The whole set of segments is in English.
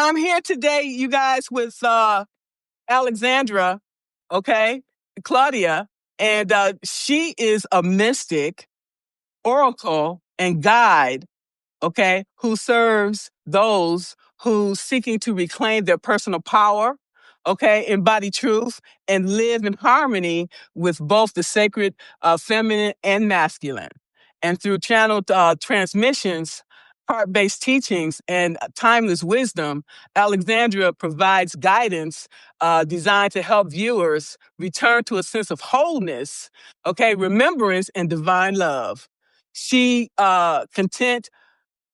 I'm here today, you guys, with Alexandra, okay, Klaudia, and she is a mystic, oracle, and guide, okay, who serves those who seeking to reclaim their personal power, okay, embody truth, and live in harmony with both the sacred feminine and masculine. And through channeled transmissions, heart-based teachings, and timeless wisdom, Alexandria provides guidance designed to help viewers return to a sense of wholeness, okay, remembrance, and divine love. She content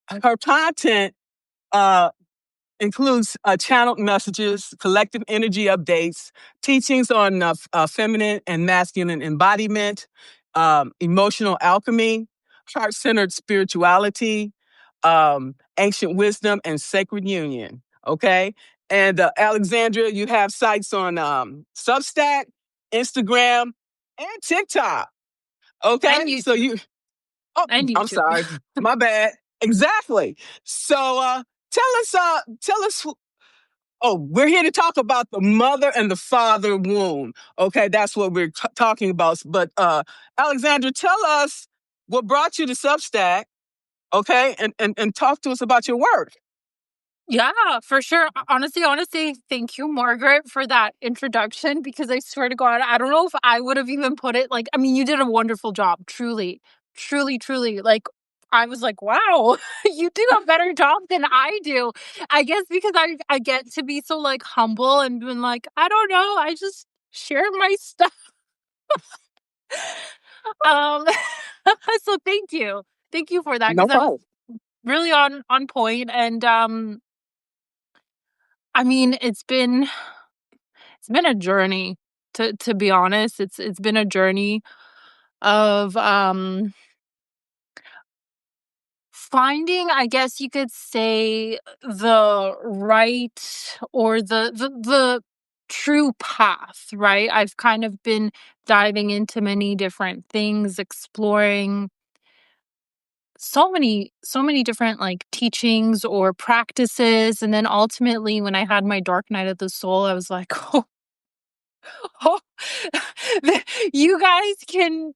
Her content uh, includes channeled messages, collective energy updates, teachings on feminine and masculine embodiment, emotional alchemy, heart-centered spirituality, ancient wisdom, and sacred union. Okay, and Alexandria, you have sites on Substack, Instagram, and TikTok. Okay, And so YouTube. Oh, And I'm YouTube. sorry. My bad. Exactly. So tell us we're here to talk about the mother and the father wound. Okay, that's what we're talking about. But Alexandra, tell us what brought you to Substack, okay? And talk to us about your work. Yeah, for sure. Honestly, thank you, Margaret, for that introduction, because I swear to God, I don't know if I would have even put it like, I mean, you did a wonderful job, truly, truly, truly. Like, I was like, wow, you do a better job than I do. I guess because I get to be so like humble and been like, I don't know, I just share my stuff. Um, so thank you. Thank you for that, No because that was problem. really on point. And I mean, it's been a journey, to be honest. It's been a journey of finding, I guess you could say, the right, or the true path, right? I've kind of been diving into many different things, exploring so many different like teachings or practices, and then ultimately when I had my dark night of the soul, I was like, oh, you guys can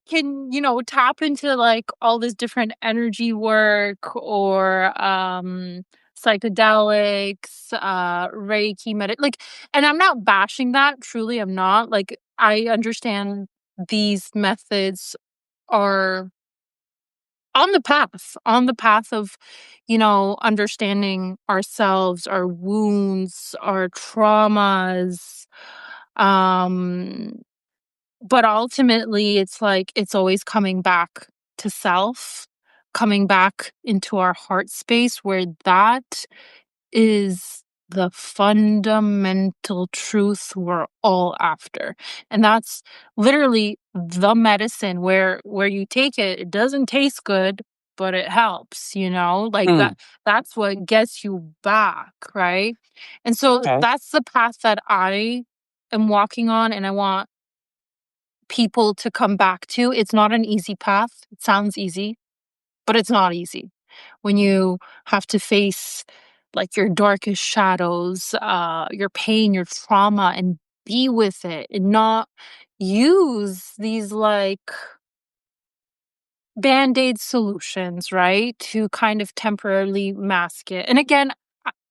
tap into like all this different energy work, or psychedelics, reiki, like, and I'm not bashing that, truly I'm not. Like, I understand these methods are on the path of understanding ourselves, our wounds, our traumas. um but ultimately, it's like it's always coming back to self, coming back into our heart space, where that is the fundamental truth we're all after. And that's literally the medicine, where you take it, it doesn't taste good, but it helps, like Mm, that's what gets you back, right? And so okay. that's the path that I am walking on, and I want people to come back to. It's not an easy path. It sounds easy, but it's not easy. When you have to face like your darkest shadows, your pain, your trauma, and be with it, and not use these like band-aid solutions, right? To kind of temporarily mask it. And again,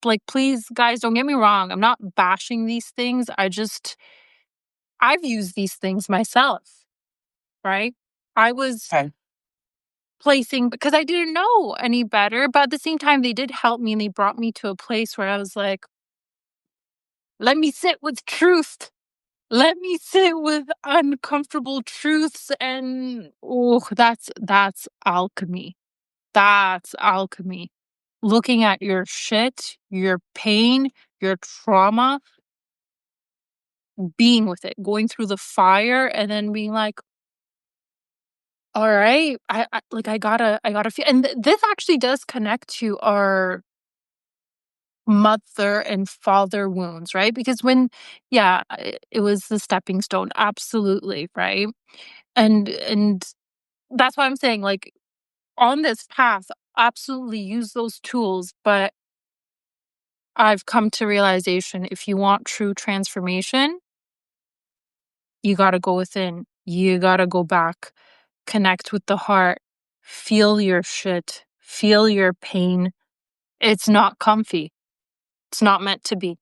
like, please guys, don't get me wrong. I'm not bashing these things. I've used these things myself, right? I was Okay. placing because I didn't know any better, but at the same time they did help me, and they brought me to a place where I was like, let me sit with truth. Let me sit with uncomfortable truths. And that's alchemy. That's alchemy. Looking at your shit, your pain, your trauma, being with it, going through the fire, and then being like, all right, I gotta feel. And this actually does connect to our mother and father wounds, right? Because yeah, it was the stepping stone, absolutely, right? And that's why I'm saying, like, on this path, absolutely use those tools, but I've come to realization, if you want true transformation, you got to go within. You got to go back, connect with the heart, feel your shit, feel your pain. It's not comfy. It's not meant to be.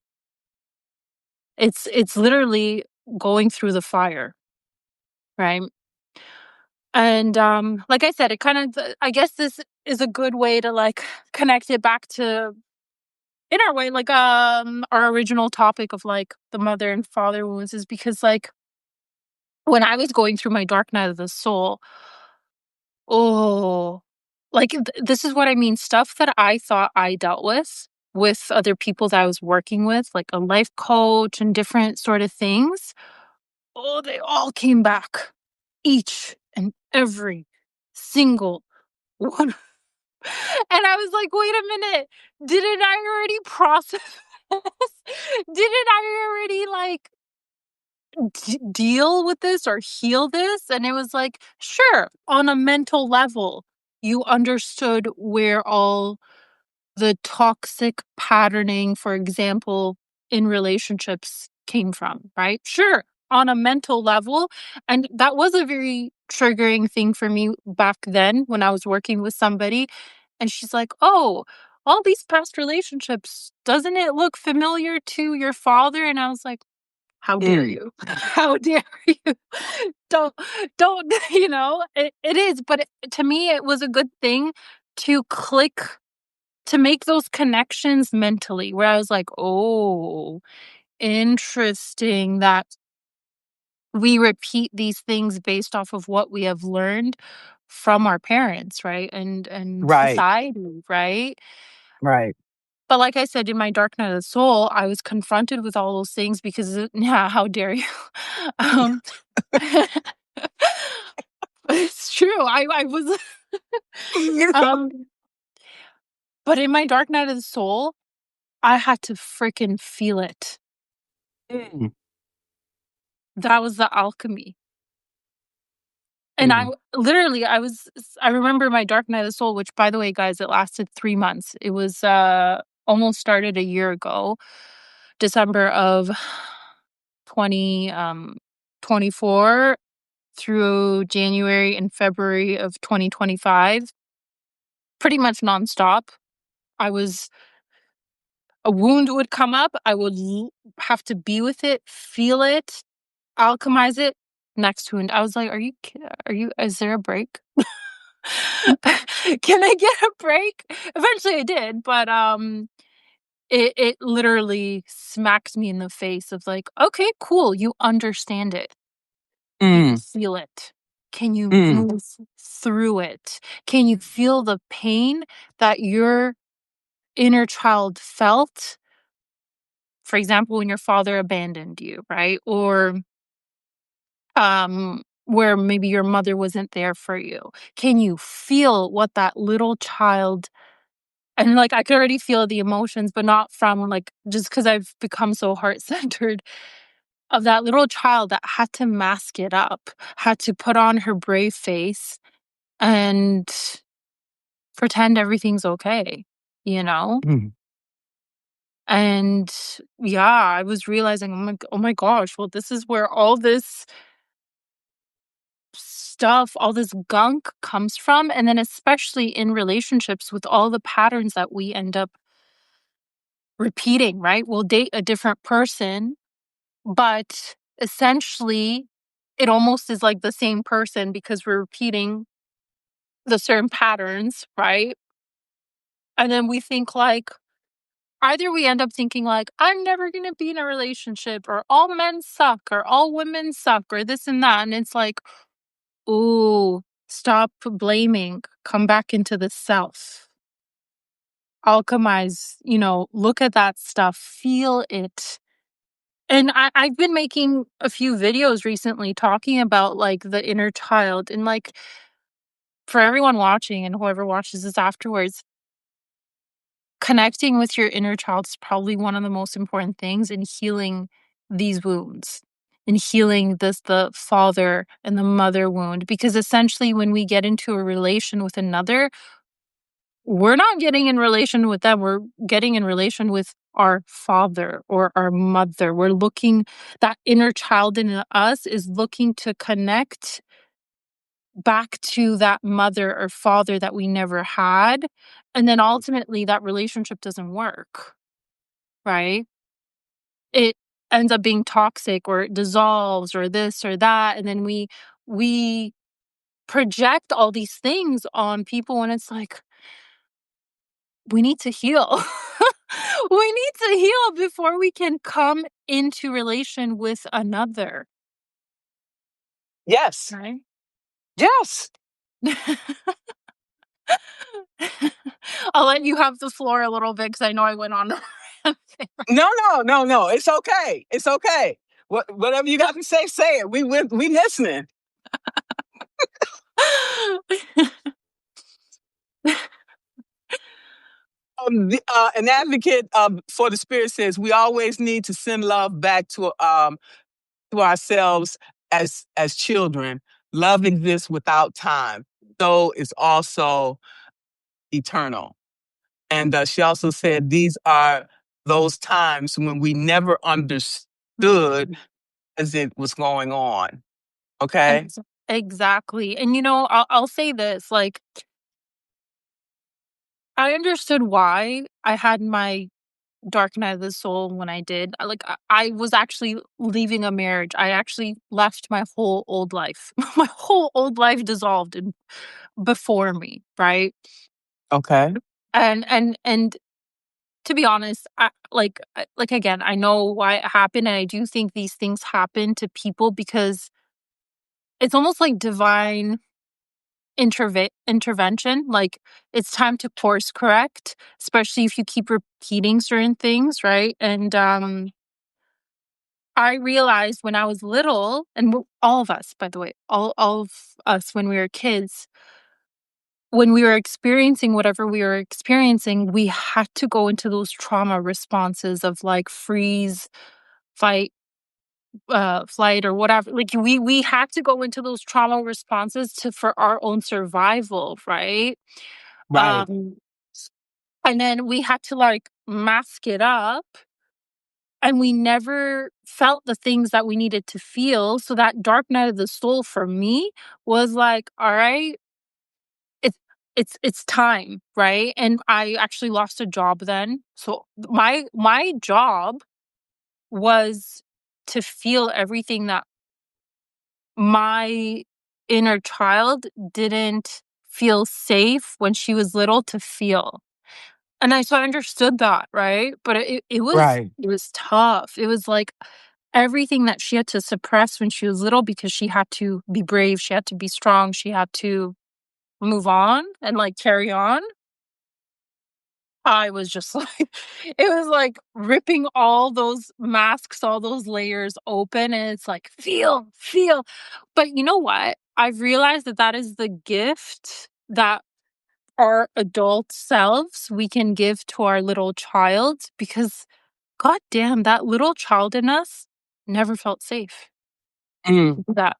It's literally going through the fire, right? And like I said, it kind of, I guess this is a good way to like connect it back to, in our way, like our original topic of like the mother and father wounds, is because like when I was going through my dark night of the soul, oh, like this is what I mean. Stuff that I thought I dealt with other people that I was working with, like a life coach and different sort of things. Oh, they all came back. Each and every single one. And I was like, wait a minute. Didn't I already process this? Didn't I already like deal with this or heal this? And it was like, sure, on a mental level, you understood where all the toxic patterning, for example, in relationships came from, right? Sure, on a mental level. And that was a very triggering thing for me back then when I was working with somebody. And she's like, oh, all these past relationships, doesn't it look familiar to your father? And I was like, how dare you? How dare you? don't, don't, it is. But to me, it was a good thing to click, to make those connections mentally, where I was like, oh, interesting that we repeat these things based off of what we have learned from our parents, right? And Right. society, right? Right. But like I said, in my dark night of the soul, I was confronted with all those things because, yeah, how dare you? um, it's true. I was, um, but in my dark night of the soul, I had to freaking feel it. Mm. That was the alchemy. And I literally, I remember my dark night of the soul, which, by the way, guys, it lasted 3 months. It was almost started a year ago, December of 2024 through January and February of 2025, pretty much nonstop. A wound would come up. I would have to be with it, feel it, alchemize it. Next wound. I was like, is there a break? Can I get a break? Eventually I did, but it literally smacks me in the face of like, okay, cool, you understand it. Can you feel it? Can you move through it? Can you feel the pain that your inner child felt? For example, when your father abandoned you, right? Or where maybe your mother wasn't there for you. Can you feel what that little child, and like I could already feel the emotions, but not from like, just because I've become so heart-centered, of that little child that had to mask it up, had to put on her brave face and pretend everything's okay, you know? And yeah, I was realizing, oh my gosh, well, this is where all this stuff, all this gunk comes from. And then especially in relationships, with all the patterns that we end up repeating, right? We'll date a different person, but essentially it almost is like the same person because we're repeating the certain patterns, right? And then we think like, either we end up thinking like, I'm never going to be in a relationship, or all men suck, or all women suck, or this and that. And it's like, ooh, stop blaming, come back into the self, alchemize, look at that stuff, feel it. And I've been making a few videos recently talking about like the inner child, and like for everyone watching and whoever watches this afterwards, connecting with your inner child is probably one of the most important things in healing these wounds, in healing the father and the mother wound. Because essentially when we get into a relation with another, we're not getting in relation with them, we're getting in relation with our father or our mother. We're looking, that inner child in us is looking to connect back to that mother or father that we never had. And then ultimately that relationship doesn't work, right? It ends up being toxic, or it dissolves, or this or that. And then we project all these things on people, and it's like, we need to heal. We need to heal before we can come into relation with another. Yes. Right? Yes. I'll let you have the floor a little bit because I know I went on. No. It's okay. It's okay. Whatever you got to say it. We listening. An advocate for the spirit says we always need to send love back to ourselves as children. Love exists without time, so it's also eternal. And she also said these are those times when we never understood as it was going on. Okay. Exactly. And I'll say this, like, I understood why I had my dark night of the soul when I did. I was actually leaving a marriage. I actually left my whole old life. My whole old life dissolved before me, right? Okay. And to be honest, again, I know why it happened, and I do think these things happen to people because it's almost like divine intervention. Like, it's time to course correct, especially if you keep repeating certain things, right? And I realized when I was little, and all of us, by the way, all of us when we were kids, when we were experiencing whatever we were experiencing, we had to go into those trauma responses of like freeze, fight, flight, or whatever. Like, we had to go into those trauma responses for our own survival, right? Right. Um, and then we had to like mask it up, and we never felt the things that we needed to feel. So that dark night of the soul for me was like, all right, it's it's time, right? And I actually lost a job then. So my job was to feel everything that my inner child didn't feel safe when she was little to feel. And I understood that, right? But Right. it was tough. It was like everything that she had to suppress when she was little because she had to be brave, she had to be strong, she had to move on and like carry on. I was just like, it was like ripping all those masks, all those layers open, and it's like, feel. But you know what? I've realized that is the gift that our adult selves we can give to our little child, because god damn, that little child in us never felt safe. Mm. That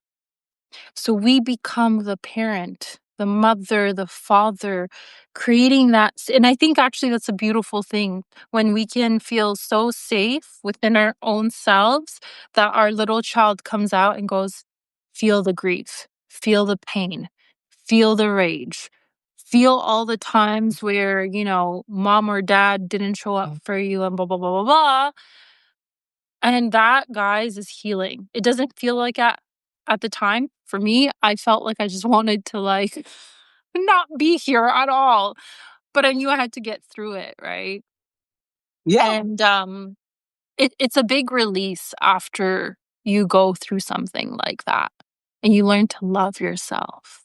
So we become the parent, the mother, the father, creating that. And I think actually that's a beautiful thing when we can feel so safe within our own selves that our little child comes out and goes, feel the grief, feel the pain, feel the rage, feel all the times where, mom or dad didn't show up for you and blah, blah, blah, blah, blah. And that, guys, is healing. It doesn't feel like at the time. For me, I felt like I just wanted to like not be here at all. But I knew I had to get through it, right? Yeah. And it's a big release after you go through something like that. And you learn to love yourself.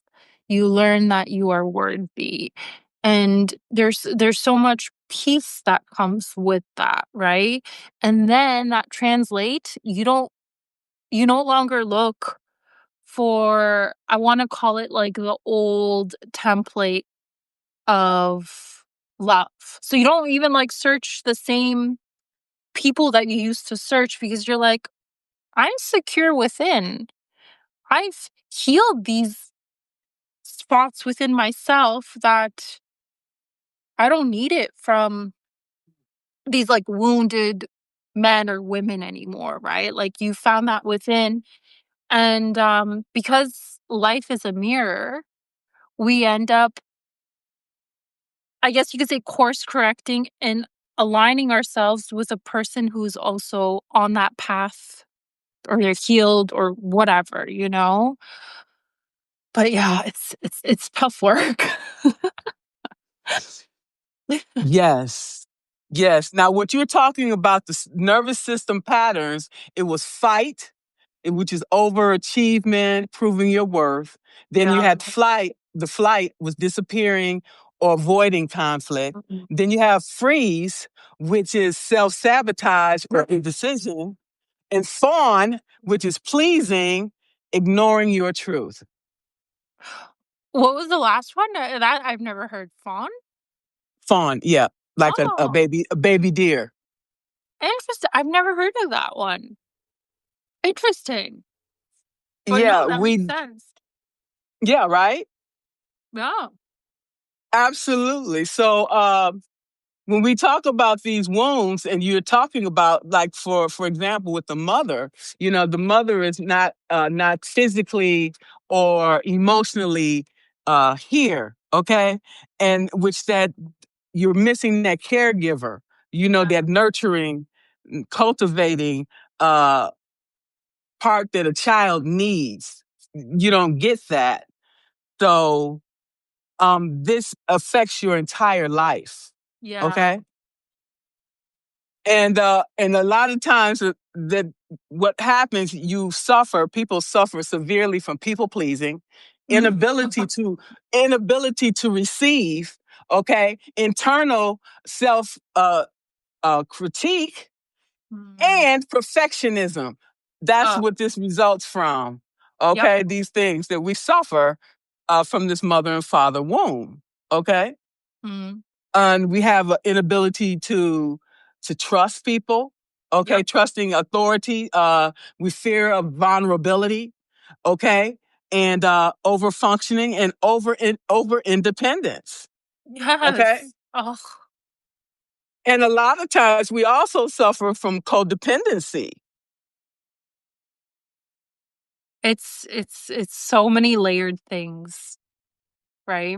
You learn that you are worthy. And there's so much peace that comes with that, right? And then that translates, you no longer look for, I want to call it like the old template of love. So you don't even like search the same people that you used to search, because you're like, I'm secure within. I've healed these spots within myself that I don't need it from these like wounded men or women anymore, right? Like you found that within. And because life is a mirror, we end up, I guess you could say, course correcting and aligning ourselves with a person who's also on that path, or they're healed or whatever, you know? But yeah, it's tough work. Yes. Yes. Now, what you're talking about, the nervous system patterns, it was fight, which is overachievement, proving your worth. Then you Yeah. had flight. The flight was disappearing or avoiding conflict. Then you have freeze, which is self-sabotage or indecision. And fawn, which is pleasing, ignoring your truth. What was the last one? That I've never heard. Fawn? Fawn, yeah, like a Oh, baby deer. interesting. I've never heard of that one. Interesting. But no, Yeah, that makes sense. yeah, right? Yeah. Absolutely. So, when we talk about these wounds, and you're talking about, like, for example, with the mother, the mother is not physically or emotionally here, okay, and which that you're missing that caregiver, Yeah. that nurturing, cultivating uh part that a child needs. You don't get that, so this affects your entire life, Yeah. okay. And a lot of times that what happens, people suffer severely from people pleasing, Mhm. inability to receive, okay, internal self critique, Mm. and perfectionism. That's Oh, what this results from. yep. Okay, these things that we suffer from this mother and father womb. Okay, Mm. and we have an inability to trust people. Okay, Yep. trusting authority. We fear of vulnerability. Okay, and over functioning and over independence. Okay, Yes. Oh, and a lot of times we also suffer from codependency. it's so many layered things, right?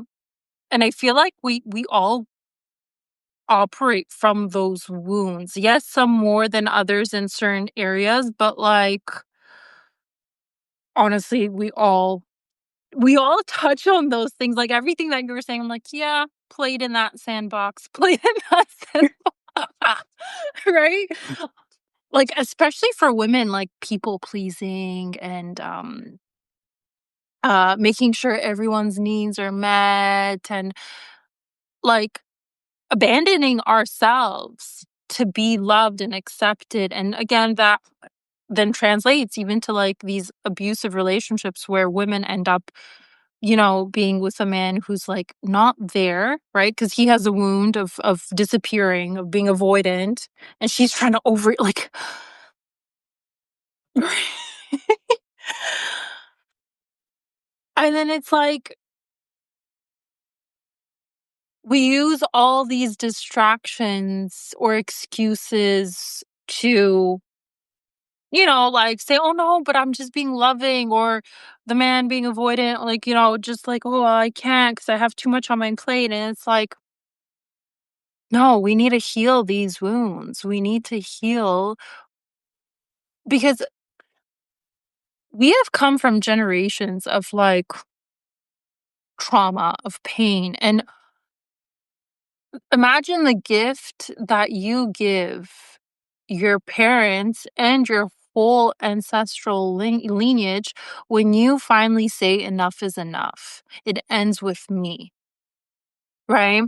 And I feel like we all operate from those wounds. Yes, some more than others in certain areas, but like honestly, we all touch on those things. Like everything that you were saying, I'm like, yeah, played in that sandbox, played in that sandbox. Right? Like especially for women, like people pleasing and making sure everyone's needs are met, and like abandoning ourselves to be loved and accepted. And again, that then translates even to like these abusive relationships where women end up, being with a man who's like not there, right? Because he has a wound of disappearing, of being avoidant, and she's trying to over like and then it's like we use all these distractions or excuses to, like say, oh no, but I'm just being loving, or the man being avoidant, like, just like, oh, I can't because I have too much on my plate. And it's like, no, we need to heal these wounds. We need to heal because we have come from generations of like trauma, of pain. And imagine the gift that you give your parents and your whole ancestral lineage when you finally say enough is enough. It ends with me, right?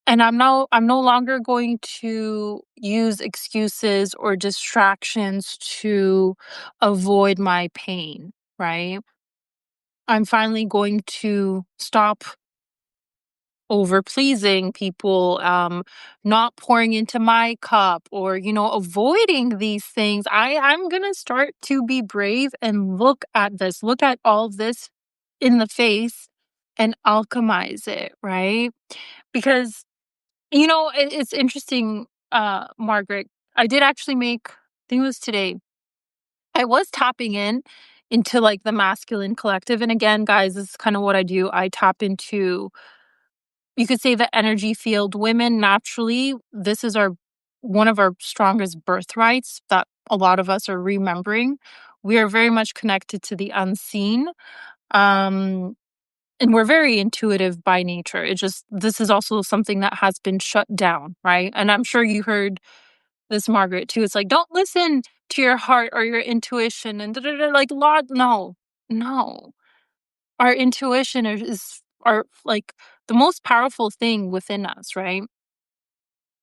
And I'm no longer going to use excuses or distractions to avoid my pain, right? I'm finally going to stop over pleasing people, not pouring into my cup, or avoiding these things. I'm gonna start to be brave and look at all of this in the face and alchemize it, right? Because it's interesting. Margaret, I did actually make, I think it was today, I was tapping into like the masculine collective. And again, guys, this is kind of what I do. I tap into, you could say, the energy field. Women, naturally, this is one of our strongest birthrights that a lot of us are remembering. We are very much connected to the unseen. And we're very intuitive by nature. This is also something that has been shut down, right? And I'm sure you heard this, Margaret, too. It's like, don't listen to your heart or your intuition and like, no. Our intuition is our, like, the most powerful thing within us, right?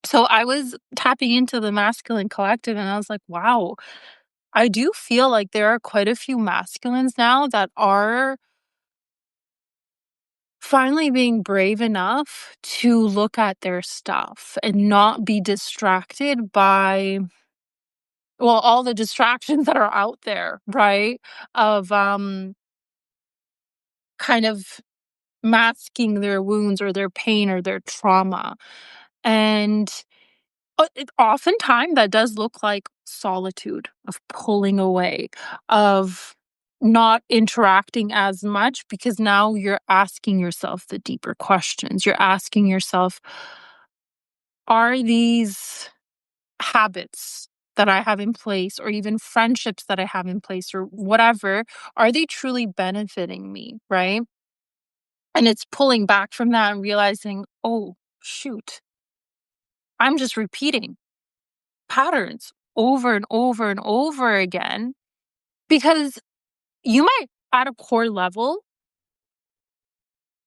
So I was tapping into the masculine collective and I was like, wow, I do feel like there are quite a few masculines now that are finally being brave enough to look at their stuff and not be distracted by, well, all the distractions that are out there, right? Of kind of masking their wounds or their pain or their trauma. And oftentimes that does look like solitude, of pulling away, of not interacting as much, because now you're asking yourself the deeper questions. You're asking yourself, are these habits that I have in place, or even friendships that I have in place, or whatever, are they truly benefiting me, right? And it's pulling back from that and realizing, oh, shoot, I'm just repeating patterns over and over and over again, because you might, at a core level,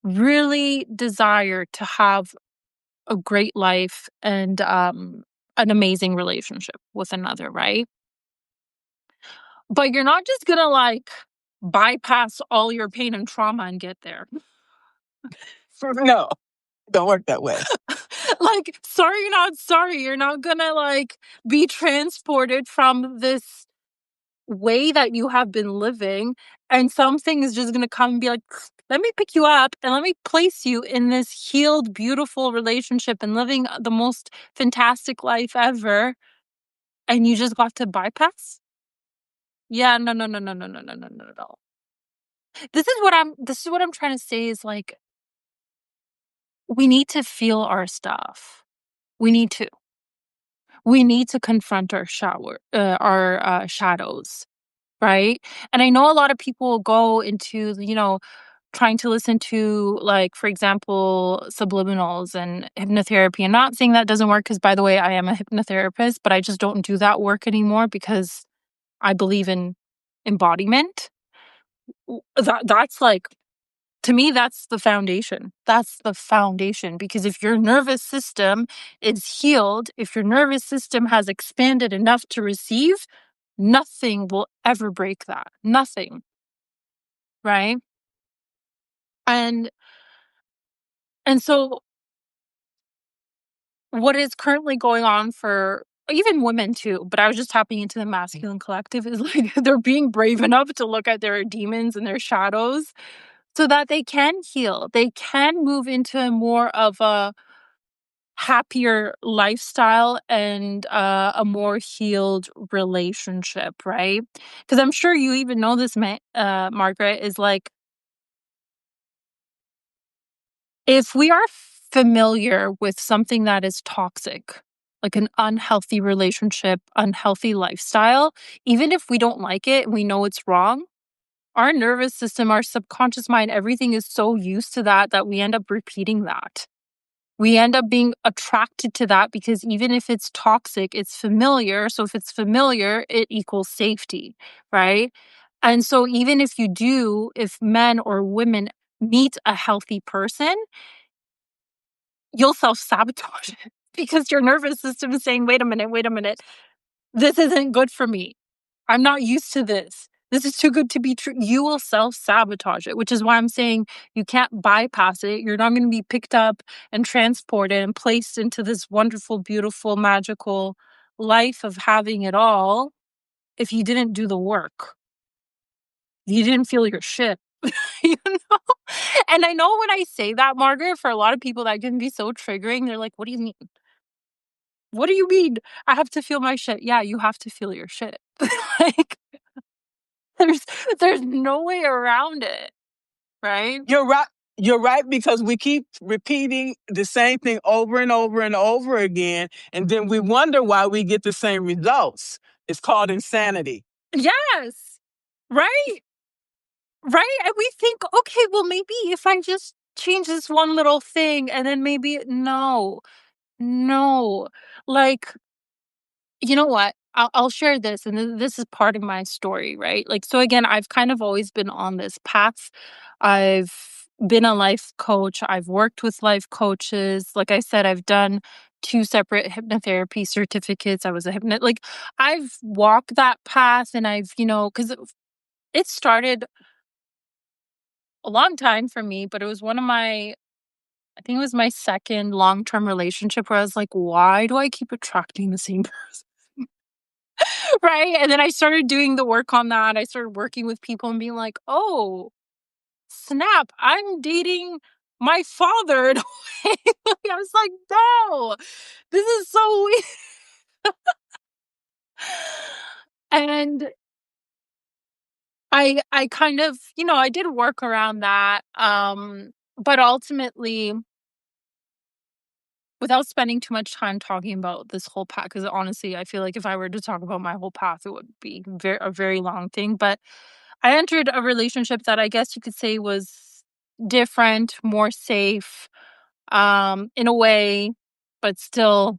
really desire to have a great life and an amazing relationship with another, right? But you're not just gonna like bypass all your pain and trauma and get there. No, don't work that way. Like, sorry, not sorry. You're not gonna like be transported from this way that you have been living, and something is just gonna come and be like, let me pick you up and let me place you in this healed, beautiful relationship and living the most fantastic life ever. And you just got to bypass? Yeah, no, no, no, no, no, no, no, no, no, no. This is what I'm trying to say is like, we need to feel our stuff. We need to. We need to confront our shadows, right? And I know a lot of people go into, trying to listen to, like, for example, subliminals and hypnotherapy. I'm not saying that doesn't work, because, by the way, I am a hypnotherapist, but I just don't do that work anymore because I believe in embodiment. That's like, to me, that's the foundation. That's the foundation, because if your nervous system is healed, if your nervous system has expanded enough to receive, nothing will ever break that. Nothing, right? And and so what is currently going on for even women too, but I was just tapping into the masculine collective, is like, they're being brave enough to look at their demons and their shadows so that they can heal. They can move into more of a happier lifestyle and a more healed relationship, right? Because I'm sure you even know this, Margaret, is like, if we are familiar with something that is toxic, like an unhealthy relationship, unhealthy lifestyle, even if we don't like it, we know it's wrong, our nervous system, our subconscious mind, everything is so used to that we end up repeating that. We end up being attracted to that because even if it's toxic, it's familiar. So if it's familiar, it equals safety, right? And so even if men or women meet a healthy person, you'll self-sabotage it because your nervous system is saying, wait a minute, this isn't good for me. I'm not used to this. This is too good to be true. You will self-sabotage it, which is why I'm saying you can't bypass it. You're not going to be picked up and transported and placed into this wonderful, beautiful, magical life of having it all if you didn't do the work. You didn't feel your shit. you know? And I know when I say that, Margaret, for a lot of people that can be so triggering. They're like, what do you mean? What do you mean? I have to feel my shit. Yeah, you have to feel your shit. Like, there's there's no way around it, right? You're right. You're right, because we keep repeating the same thing over and over and over again, and then we wonder why we get the same results. It's called insanity. Yes. Right? Right? And we think, okay, well, maybe if I just change this one little thing and then maybe no, no. Like, you know what? I'll share this, and this is part of my story, right? Like, so again, I've kind of always been on this path. I've been a life coach. I've worked with life coaches. Like I said, I've done two separate hypnotherapy certificates. I was a like I've walked that path, and I've, because it started a long time for me, but it was one of my, I think it was my second long-term relationship where I was like, why do I keep attracting the same person? Right? And then I started doing the work on that. I started working with people and being like, oh, snap, I'm dating my father in a way. Like, I was like, no, this is so weird. And I kind of, I did work around that. But ultimately, without spending too much time talking about this whole path, because honestly, I feel like if I were to talk about my whole path, it would be a very long thing. But I entered a relationship that I guess you could say was different, more safe, in a way, but still,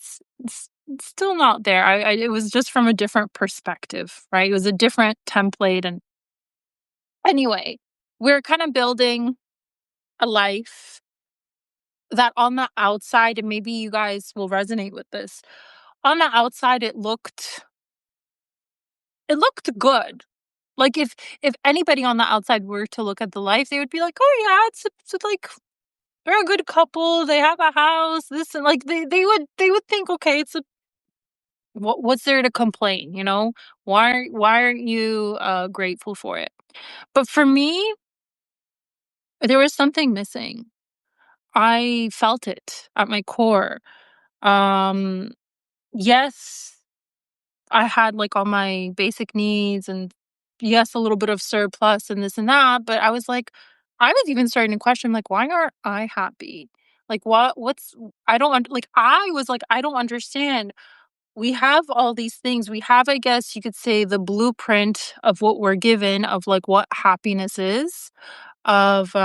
s- still not there. It was just from a different perspective, right? It was a different template, and anyway, we're kind of building a life that on the outside, and maybe you guys will resonate with this. On the outside, it looked good. Like, if anybody on the outside were to look at the life, they would be like, "Oh yeah, it's like they're a good couple. They have a house. This," and like they would think, "Okay, it's a what's there to complain? Why aren't you grateful for it?" But for me, there was something missing. I felt it at my core. Um, yes, I had like all my basic needs, and yes, a little bit of surplus and this and that, but I was even starting to question, like, why aren't I happy? Like, what's, I don't, like, I was like, I don't understand. We have all these things. We have, I guess you could say, the blueprint of what we're given of like what happiness is, of,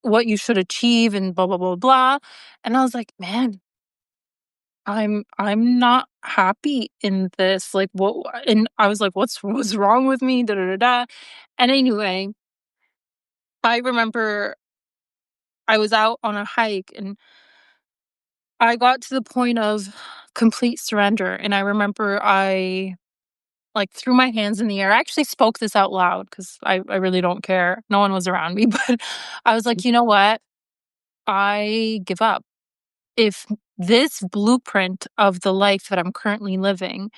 what you should achieve and blah, blah, blah, blah. And I was like, man, I'm not happy in this, like, what, and I was like, "What's wrong with me? Da, da, da, da." And anyway, I remember I was out on a hike, and I got to the point of complete surrender, and I remember I, like, threw my hands in the air. I actually spoke this out loud because I really don't care. No one was around me, but I was like, "You know what? I give up. If this blueprint of the life that I'm currently living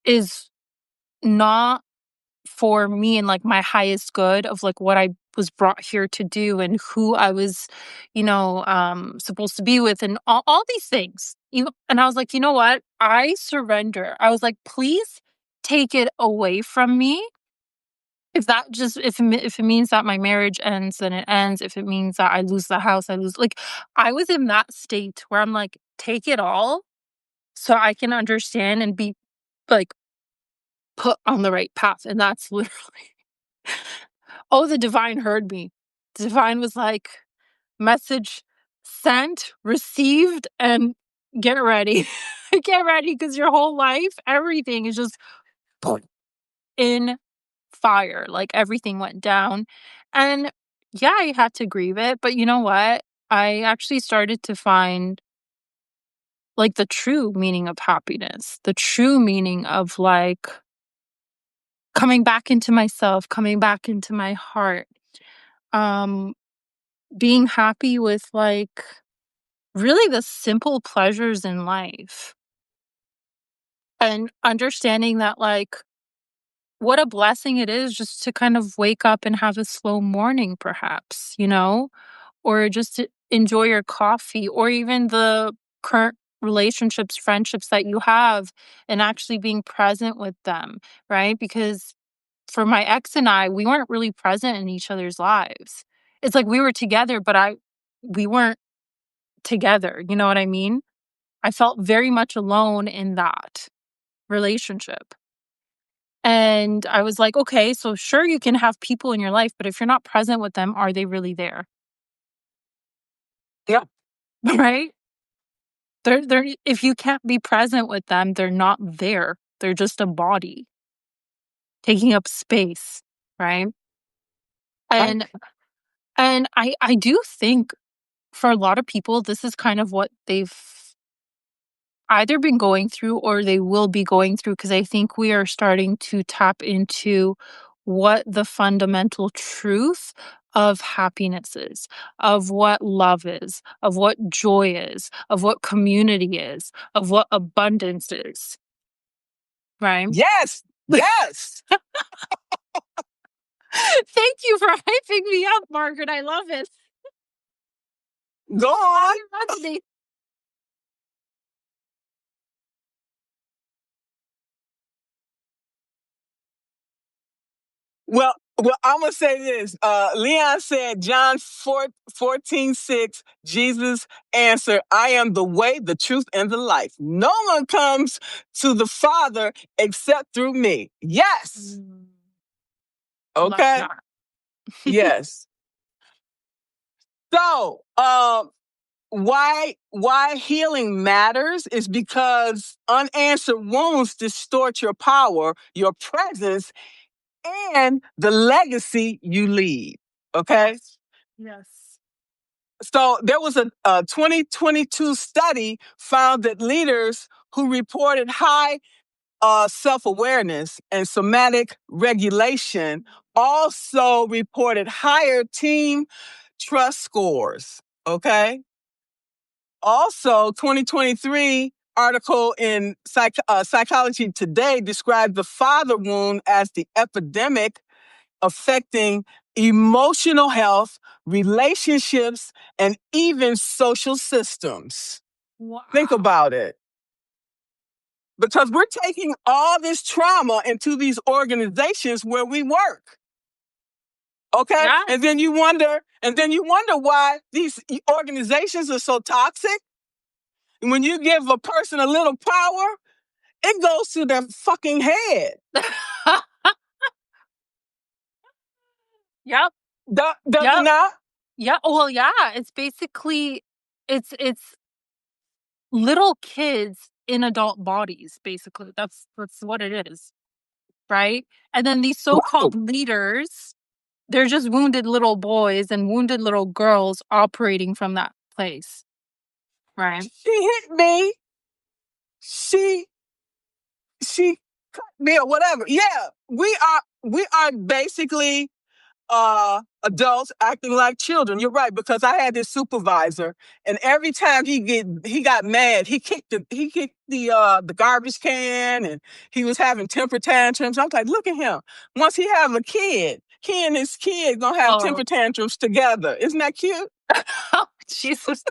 is not for me and like my highest good of like what I was brought here to do and who I was, supposed to be with, and all these things. And I was like, you know what? I surrender. I was like, please take it away from me. If it means that my marriage ends, then it ends. If it means that I lose the house, I lose. Like, I was in that state where I'm like, take it all so I can understand and be like put on the right path. And that's literally, oh, the divine heard me. The divine was like, message sent, received, and get ready. Get ready, because your whole life, everything is just in fire. Like, everything went down. And yeah, I had to grieve it. But you know what? I actually started to find like the true meaning of happiness, the true meaning of like coming back into myself, coming back into my heart. Um, being happy with like really the simple pleasures in life, and understanding that like what a blessing it is just to kind of wake up and have a slow morning, perhaps, or just enjoy your coffee, or even the current relationships, friendships that you have, and actually being present with them, right? Because for my ex and I, we weren't really present in each other's lives. It's like we were together, but we weren't together. You know what I mean? I felt very much alone in that relationship. And I was like, okay, so sure, you can have people in your life, but if you're not present with them, are they really there? Yeah. Right? They're if you can't be present with them, they're not there. They're just a body taking up space, right? Right. And I do think for a lot of people, this is kind of what they've either been going through or they will be going through, because I think we are starting to tap into what the fundamental truth of happiness is, of what love is, of what joy is, of what community is, of what abundance is, right? Yes. Yes. Thank you for hyping me up, Margaret. I love it. Go on. Well, I'm gonna say this. Leon said, John 14:6, Jesus answered, I am the way, the truth, and the life. No one comes to the Father except through me. Yes. Okay. Yes. So, why healing matters is because unanswered wounds distort your power, your presence, and the legacy you leave. Okay. Yes. So there was a 2022 study found that leaders who reported high self-awareness and somatic regulation also reported higher team trust scores. Okay. Also, 2023 article in Psychology Today described the father wound as the epidemic affecting emotional health, relationships, and even social systems. Wow. Think about it. Because we're taking all this trauma into these organizations where we work. Okay? Yes. And then you wonder why these organizations are so toxic. And when you give a person a little power, it goes to their fucking head. Yep. Does Yep. it not? Yeah. Well, yeah. It's basically it's little kids in adult bodies. Basically, that's what it is, right? And then these so-called leaders, they're just wounded little boys and wounded little girls operating from that place, right? She hit me. She cut me or whatever. Yeah, we are basically adults acting like children. You're right, because I had this supervisor, and every time he got mad, he kicked the garbage can, and he was having temper tantrums. I was like, look at him. Once he have a kid, he and his kid gonna have temper tantrums together. Isn't that cute? Oh, Jesus.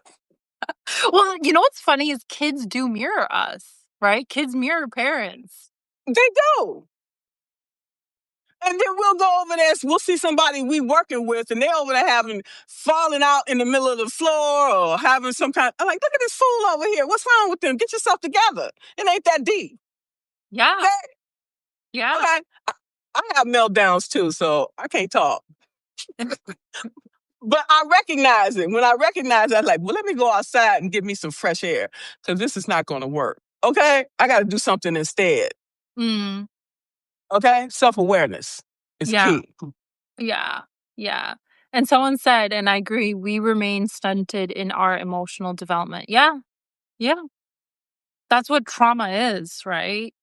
Well, you know what's funny is kids do mirror us, right? Kids mirror parents. They do. And then we'll go over there, we'll see somebody we working with, and they're over there falling out in the middle of the floor or having some kind of, I'm like, look at this fool over here. What's wrong with them? Get yourself together. It ain't that deep. Yeah. Okay? Yeah. Okay. I have meltdowns too, so I can't talk. But I recognize it. When I recognize it, I was like, well, let me go outside and give me some fresh air, because this is not going to work. Okay? I got to do something instead. Mm. Okay? Self-awareness is key. Yeah. Yeah. And someone said, and I agree, we remain stunted in our emotional development. Yeah. Yeah. That's what trauma is, right?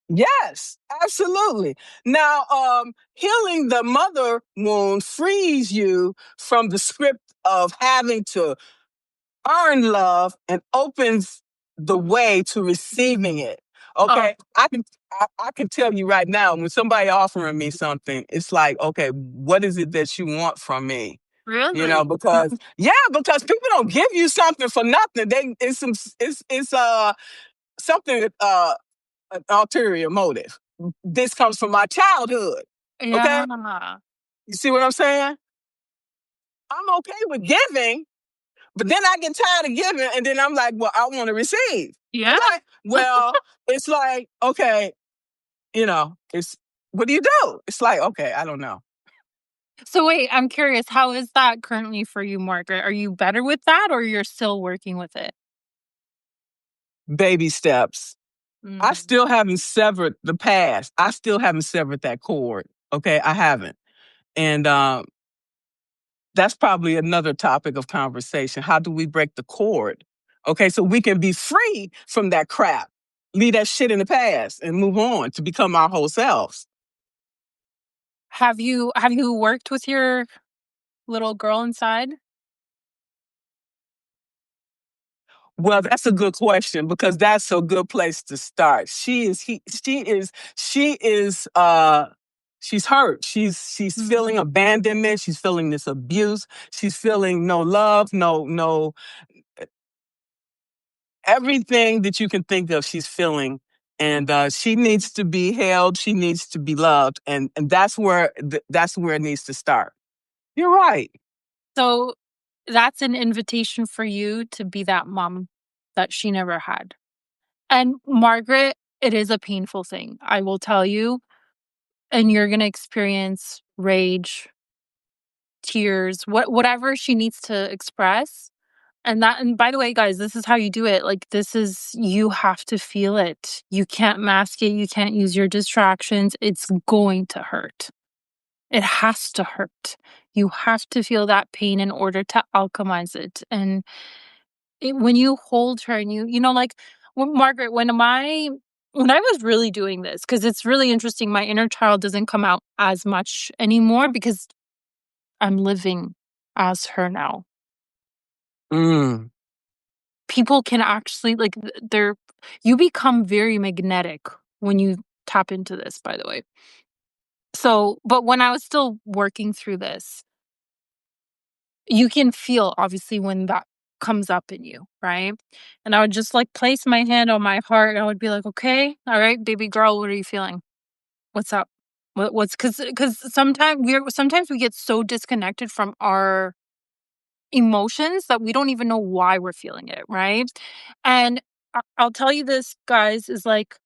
Yes, absolutely. Now, healing the mother wound frees you from the script of having to earn love and opens the way to receiving it. Okay, I can tell you right now, when somebody offering me something, it's like, okay, what is it that you want from me? Really? Because people don't give you something for nothing. It's something an ulterior motive. This comes from my childhood. Okay, Yeah. you see what I'm saying? I'm okay with giving, but then I get tired of giving, and then I'm like, well, I want to receive. Yeah. Okay, well, it's like, okay, it's what do you do? It's like, okay, I don't know. So wait, I'm curious, how is that currently for you, Margaret? Are you better with that or you're still working with it? Baby steps. I Mm. still haven't severed the past. I still haven't severed that cord. Okay, I haven't. And that's probably another topic of conversation. How do we break the cord? Okay, so we can be free from that crap, leave that shit in the past, and move on to become our whole selves. Have you worked with your little girl inside? Well, that's a good question because that's a good place to start. She's hurt. She's feeling abandonment. She's feeling this abuse. She's feeling no love, no everything that you can think of. She's feeling, and she needs to be held. She needs to be loved, and that's where it needs to start. You're right. So that's an invitation for you to be that mom that she never had. And Margaret, it is a painful thing, I will tell you. And you're going to experience rage, tears, whatever she needs to express. And by the way, guys, this is how you do it. Like, you have to feel it. You can't mask it. You can't use your distractions. It's going to hurt. It has to hurt. You have to feel that pain in order to alchemize it. And when you hold her and like Margaret, when I was really doing this, because it's really interesting, my inner child doesn't come out as much anymore because I'm living as her now. Mm. People can actually you become very magnetic when you tap into this, by the way. So, but when I was still working through this, you can feel obviously when that comes up in you, right? And I would just like place my hand on my heart and I would be like, okay, all right, baby girl, what are you feeling? What's up? What's because sometimes we get so disconnected from our emotions that we don't even know why we're feeling it, right? And I'll tell you this, guys, is like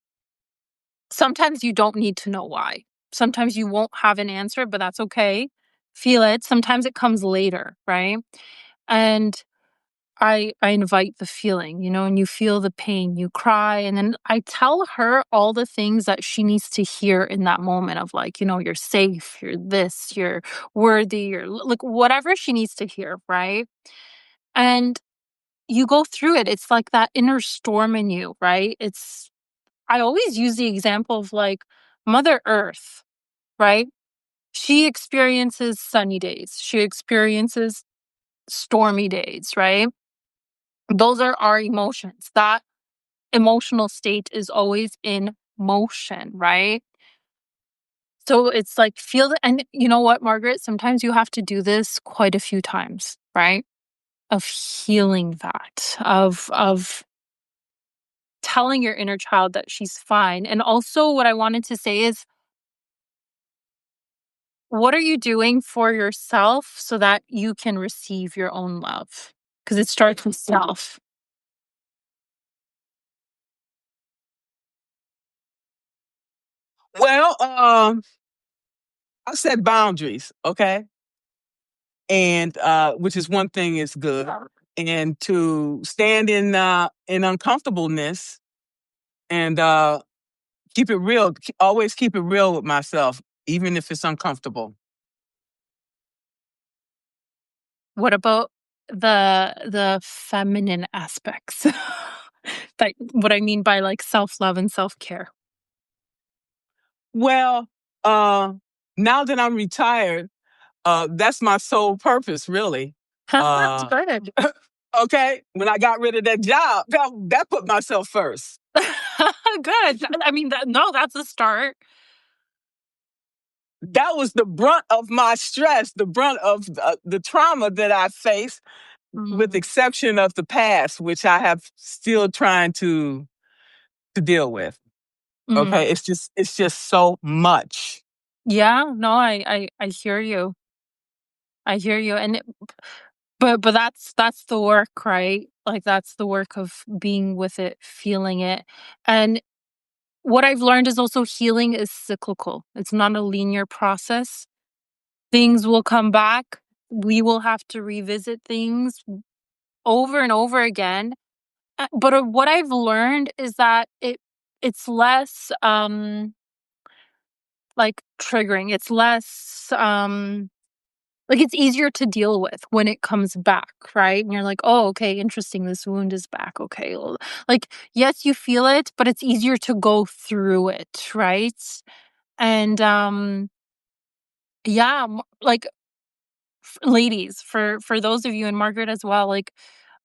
sometimes you don't need to know why. Sometimes you won't have an answer, but that's okay. Feel it. Sometimes it comes later, right? And I invite the feeling, and you feel the pain, you cry, and then I tell her all the things that she needs to hear in that moment of like, you're safe, you're this, you're worthy, you're like whatever she needs to hear, right? And you go through it. It's like that inner storm in you, right? I always use the example of like Mother Earth, right? She experiences sunny days. She experiences stormy days, right? Those are our emotions. That emotional state is always in motion, right? So it's like and you know what, Margaret? Sometimes you have to do this quite a few times, right? Of healing that, of telling your inner child that she's fine. And also what I wanted to say is, what are you doing for yourself so that you can receive your own love? Because it starts with self. Well, I set boundaries, okay? And which is one thing is good. And to stand in uncomfortableness and keep it real, always keep it real with myself, even if it's uncomfortable. What about the feminine aspects? That what I mean by like self-love and self-care. Well, now that I'm retired, that's my sole purpose, really. That's good. Okay, when I got rid of that job, that put myself first. Good. I mean, no, that's a start. that was the brunt of my stress, the brunt of the trauma that I faced, with exception of the past, which I have still trying to deal with. Okay, it's just so much. Yeah, no, I hear you. I hear you. And but that's the work, right? Like that's the work of being with it, feeling it. And what I've learned is also healing is cyclical. It's not a linear process. Things will come back. We will have to revisit things over and over again. But what I've learned is that it's less like triggering. It's less like it's easier to deal with when it comes back, right? And you're like, "Oh, okay, interesting. This wound is back. Okay." Well, like yes, you feel it, but it's easier to go through it, right? And yeah, like ladies, for those of you and Margaret as well, like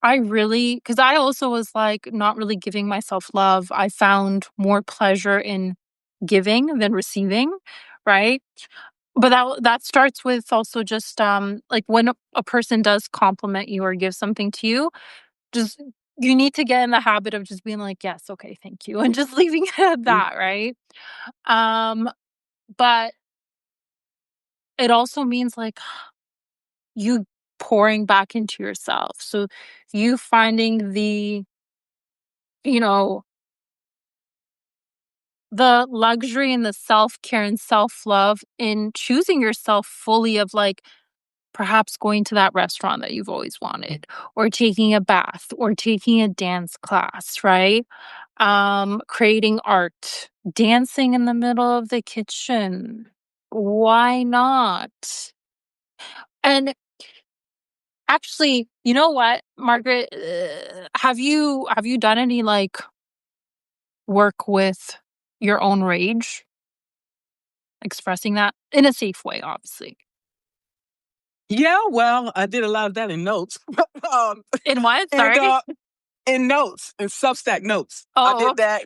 I really, because I also was like not really giving myself love. I found more pleasure in giving than receiving, right? But that starts with also just like when a person does compliment you or give something to you, just you need to get in the habit of just being like, yes, okay, thank you, and just leaving it at that, right? Um, but it also means like you pouring back into yourself. So you finding you know, the luxury and the self-care and self-love in choosing yourself fully of like perhaps going to that restaurant that you've always wanted or taking a bath or taking a dance class, right? Creating art, dancing in the middle of the kitchen. Why not? And actually, you know what, Margaret, have you done any like work with your own rage, expressing that in a safe way, obviously? Yeah, well, I did a lot of that in notes. um, In what? and Sorry. in notes, in Substack notes. I Oh, did that.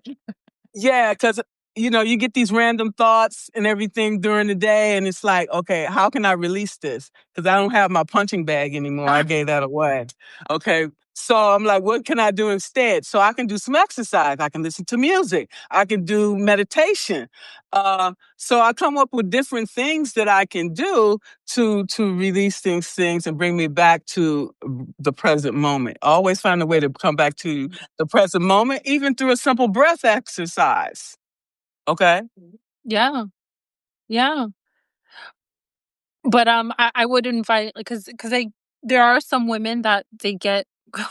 Yeah, because you get these random thoughts and everything during the day, and it's like, okay, how can I release this? Because I don't have my punching bag anymore. I gave that away. Okay, so I'm like, what can I do instead? So I can do some exercise. I can listen to music. I can do meditation. So I come up with different things that I can do to release things and bring me back to the present moment. Always find a way to come back to the present moment, even through a simple breath exercise. Okay. yeah, yeah. But I would invite, like, because I there are some women that they get.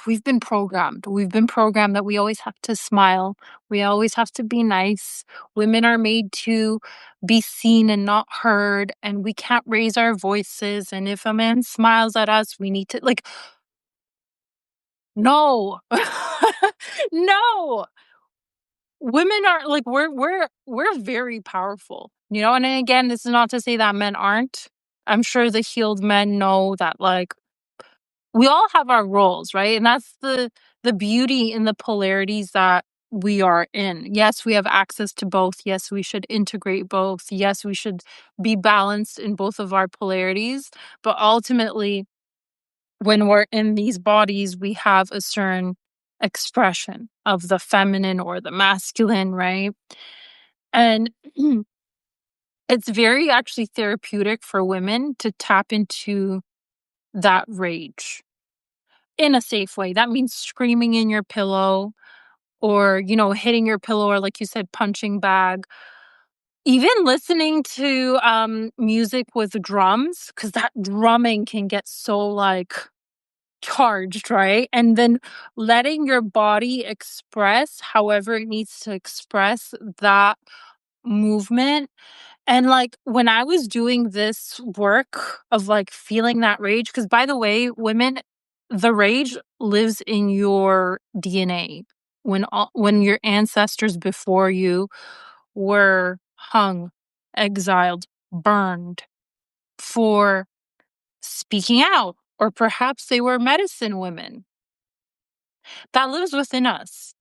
We've been programmed. We've been programmed that we always have to smile. We always have to be nice. Women are made to be seen and not heard, and we can't raise our voices. And if a man smiles at us, we need to like no, no. Women are like we're very powerful, you know. And then again, this is not to say that men aren't. I'm sure the healed men know that like we all have our roles, right? And that's the beauty in the polarities that we are in. Yes, we have access to both. Yes, we should integrate both. Yes, we should be balanced in both of our polarities. But ultimately, when we're in these bodies, we have a certain expression of the feminine or the masculine, right? And it's very actually therapeutic for women to tap into that rage in a safe way. That means screaming in your pillow or, hitting your pillow or, like you said, punching bag. Even listening to music with drums, because that drumming can get so like charged, right? And then letting your body express however it needs to express that movement. And like when I was doing this work of like feeling that rage, because by the way, women, the rage lives in your DNA. When your ancestors before you were hung, exiled, burned for speaking out, or perhaps they were medicine women, that lives within us.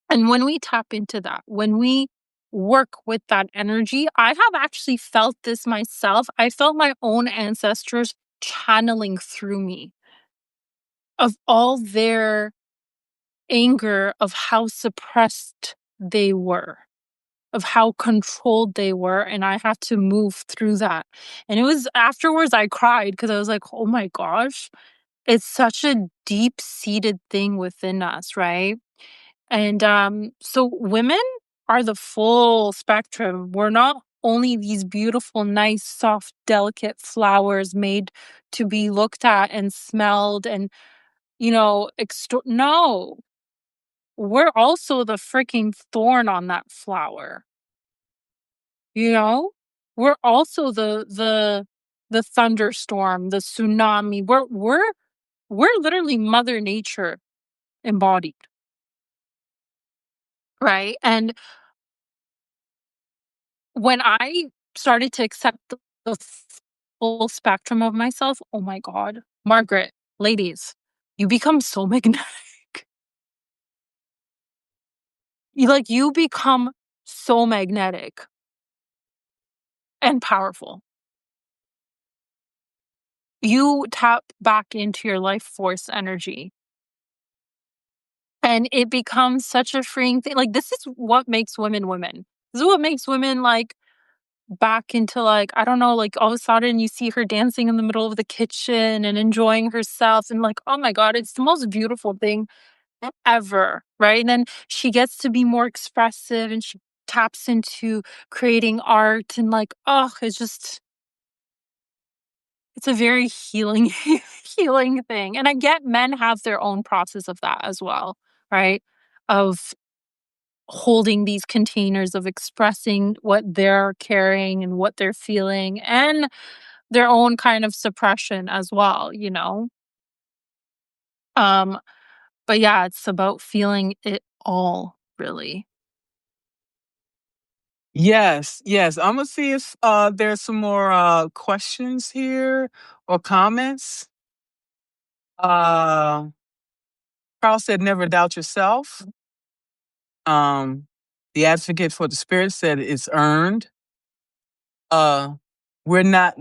And when we tap into that, when we work with that energy. I have actually felt this myself. I felt my own ancestors channeling through me of all their anger, of how suppressed they were, of how controlled they were, and I had to move through that. And it was afterwards I cried because I was like, "Oh my gosh, it's such a deep-seated thing within us," right? And so women are the full spectrum. We're not only these beautiful, nice, soft, delicate flowers made to be looked at and smelled and, no, we're also the freaking thorn on that flower. You know? We're also the thunderstorm, the tsunami. We're literally Mother Nature embodied, right? And when I started to accept the full spectrum of myself, oh my god, Margaret, ladies, you become so magnetic. You become so magnetic and powerful. You tap back into your life force energy. And it becomes such a freeing thing. This is what makes women women. This is what makes women, back into, I don't know, all of a sudden you see her dancing in the middle of the kitchen and enjoying herself and, oh my god, it's the most beautiful thing ever, right? And then she gets to be more expressive and she taps into creating art and, oh, it's a very healing healing thing. And I get men have their own process of that as well, right? Of holding these containers, of expressing what they're carrying and what they're feeling, and their own kind of suppression as well, you know? Um, but yeah, it's about feeling it all, really. Yes, yes. I'm gonna see if there's some more questions here or comments. Uh Carl said never doubt yourself. Um the advocate for the spirit said it's earned. Uh we're not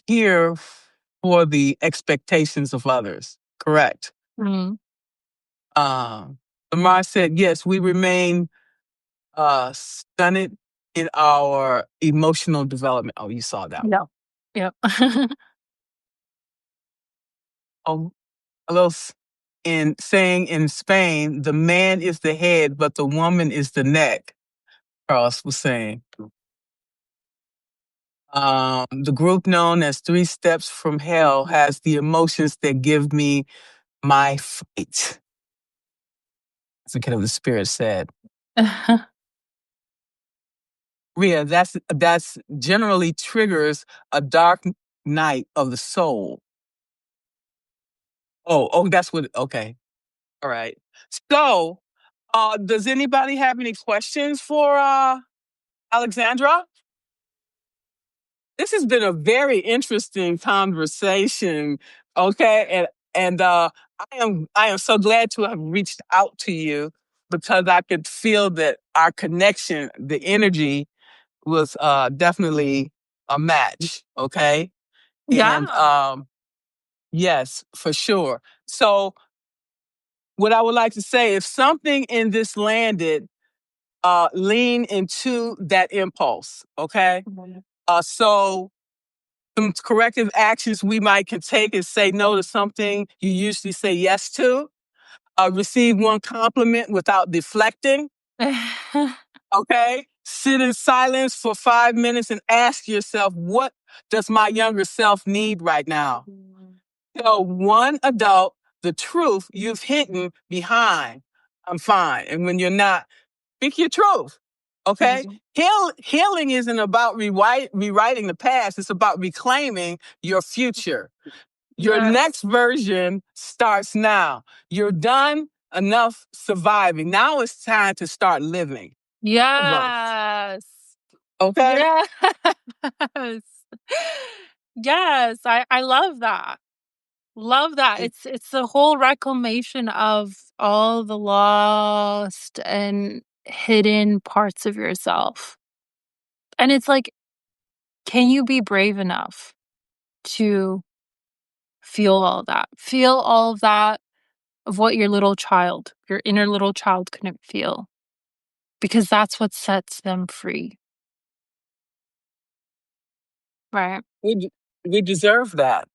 here for the expectations of others. Correct. Mm. Lamar said yes, we remain stunted in our emotional development. Oh, you saw that. Yeah. Yep. Oh, a little in saying in Spain, the man is the head, but the woman is the neck. Carlos was saying. The group known as Three Steps from Hell has the emotions that give me my fight. As the kid of the spirit said. Ria, that's generally triggers a dark night of the soul. Oh, that's what. Okay, all right. So, does anybody have any questions for Alexandra? This has been a very interesting conversation. Okay, and I am so glad to have reached out to you because I could feel that our connection, the energy, was definitely a match. Okay, and Yeah. yes, for sure. So, what I would like to say, if something in this landed, lean into that impulse. Okay, so some corrective actions we might can take is say no to something you usually say yes to. Receive one compliment without deflecting. Okay. Sit in silence for 5 minutes and ask yourself, what does my younger self need right now? Tell one adult the truth you've hidden behind. I'm fine. And when you're not, speak your truth. Okay? Healing isn't about rewriting the past. It's about reclaiming your future. Your next version starts now. You're done enough surviving. Now it's time to start living. Yes. Okay? Yes. Yes, I love that. Love that. It's the whole reclamation of all the lost and hidden parts of yourself. And it's like, can you be brave enough to feel all that? Feel all of that of what your inner little child couldn't feel. Because that's what sets them free. Right? We deserve that.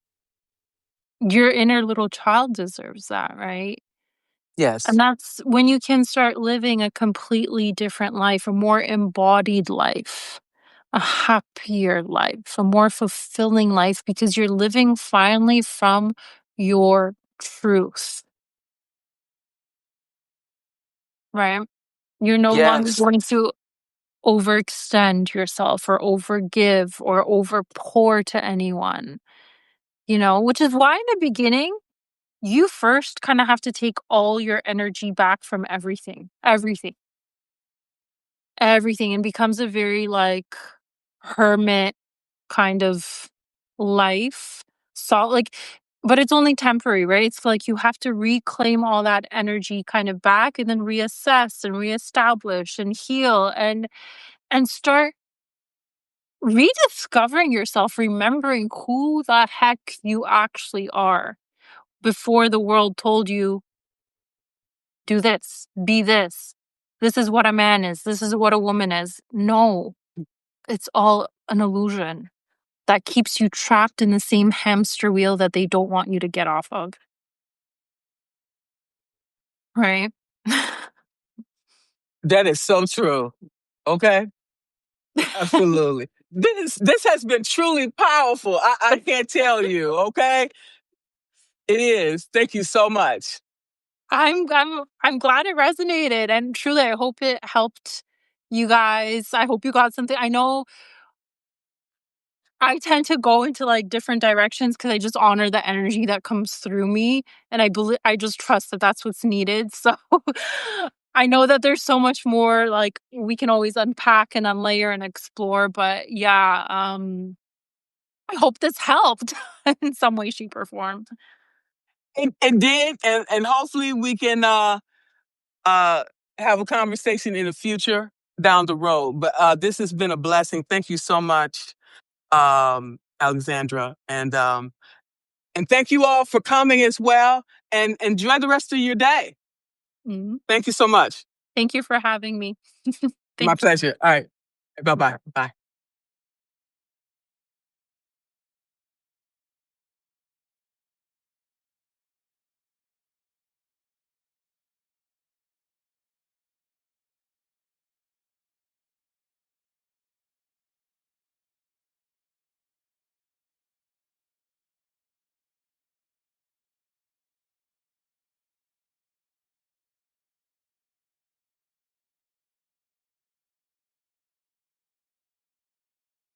Your inner little child deserves that, right? Yes. And that's when you can start living a completely different life, a more embodied life, a happier life, a more fulfilling life, because you're living finally from your truth. Right? You're no longer Yes. going to overextend yourself or overgive or overpour to anyone, which is why in the beginning, you first kind of have to take all your energy back from everything, and becomes a very like hermit kind of life. But it's only temporary, right? It's like you have to reclaim all that energy kind of back and then reassess and reestablish and heal and start rediscovering yourself, remembering who the heck you actually are before the world told you, do this, be this. This is what a man is. This is what a woman is. No, it's all an illusion that keeps you trapped in the same hamster wheel that they don't want you to get off of. Right? That is so true. Okay? Absolutely. This has been truly powerful. I can't tell you, okay? It is. Thank you so much. I'm glad it resonated, and truly I hope it helped you guys. I hope you got something. I know I tend to go into like different directions because I just honor the energy that comes through me, and I just trust that that's what's needed. So I know that there's so much more like we can always unpack and unlayer and explore, but yeah, I hope this helped in some way, shape, or form. It did, and hopefully we can have a conversation in the future down the road. But this has been a blessing. Thank you so much, Alexandra, and thank you all for coming as well. And enjoy the rest of your day. Mm-hmm. Thank you so much. Thank you for having me. My pleasure. All right. Bye-bye. Bye.